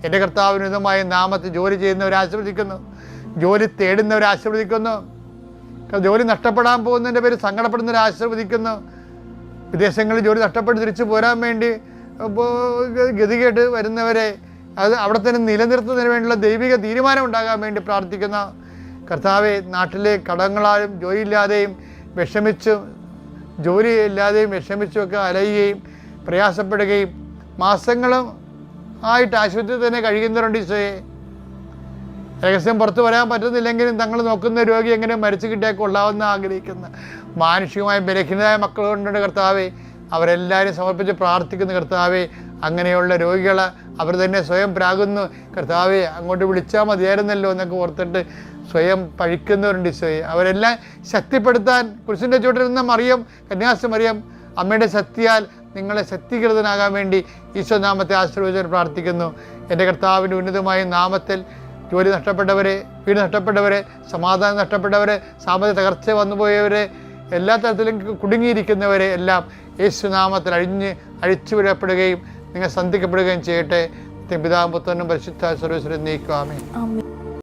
എൻ്റെ കർത്താവിനുതമായ നാമത്തിൽ ജോലി ചെയ്യുന്നവരെ ആശീർവദിക്കുന്നു, ജോലി തേടുന്നവരെ ആശീർവദിക്കുന്നു, ജോലി നഷ്ടപ്പെടാൻ പോകുന്നതിൻ്റെ പേര് സങ്കടപ്പെടുന്നവരെ ആശീർവദിക്കുന്നു, വിദേശങ്ങളിൽ ജോലി നഷ്ടപ്പെട്ട് തിരിച്ചു പോരാൻ വേണ്ടി ഗതികേട്ട് വരുന്നവരെ അത് അവിടെ തന്നെ നിലനിർത്തുന്നതിന് വേണ്ടിയുള്ള ദൈവിക തീരുമാനം ഉണ്ടാകാൻ വേണ്ടി പ്രാർത്ഥിക്കുന്ന കർത്താവെ, നാട്ടിലെ കടങ്ങളാലും ജോലിയില്ലാതെയും വിഷമിച്ചും ജോലിയില്ലാതെയും വിഷമിച്ചുമൊക്കെ അലയുകയും പ്രയാസപ്പെടുകയും മാസങ്ങളും ആയിട്ട് ആശുപത്രിയിൽ തന്നെ കഴിയുന്നവരുണ്ട് ഈശോയെ. രഹസ്യം പുറത്തു വരാൻ പറ്റുന്നില്ലെങ്കിലും തങ്ങൾ നോക്കുന്ന രോഗി എങ്ങനെ മരിച്ചു കിട്ടിയാൽ കൊള്ളാമെന്ന് ആഗ്രഹിക്കുന്ന മാനുഷികമായ ബലഹീനരായ മക്കളുണ്ട് കർത്താവെ. അവരെല്ലാവരും സമർപ്പിച്ച് പ്രാർത്ഥിക്കുന്ന കർത്താവെ, അങ്ങനെയുള്ള രോഗികൾ അവർ തന്നെ സ്വയം പ്രാകുന്നു കർത്താവെ, അങ്ങോട്ട് വിളിച്ചാൽ മതിയായിരുന്നല്ലോ എന്നൊക്കെ ഓർത്തിട്ട് സ്വയം പഴിക്കുന്നവരുണ്ട് ഈശോയെ. അവരെല്ലാം ശക്തിപ്പെടുത്താൻ കുരിശിൻ്റെ ചുവട്ടിൽ നിന്ന മറിയം, കന്യാസ്ത്രീ മറിയം അമ്മയുടെ ശക്തിയാൽ നിങ്ങളെ ശക്തീകൃതനാകാൻ വേണ്ടി ഈശോ നാമത്തെ ആശീർവദിച്ച് പ്രാർത്ഥിക്കുന്നു. എൻ്റെ കർത്താവിൻ്റെ ഉന്നതമായ നാമത്തിൽ ജോലി നഷ്ടപ്പെട്ടവരെ, വീട് നഷ്ടപ്പെട്ടവരെ, സമാധാനം നഷ്ടപ്പെട്ടവരെ, സാമ്പത്തിക തകർച്ച വന്നുപോയവരെ, എല്ലാ തരത്തിലും കുടുങ്ങിയിരിക്കുന്നവരെ എല്ലാം യേശുനാമത്തിൽ അഴിച്ചുവിടപ്പെടുകയും നിങ്ങൾ സന്ധിക്കപ്പെടുകയും ചെയ്യട്ടെ. പിതാവും പുത്രനും പരിശുദ്ധ സർവ്വീശ്വരൻ നീക്കുവാമേ.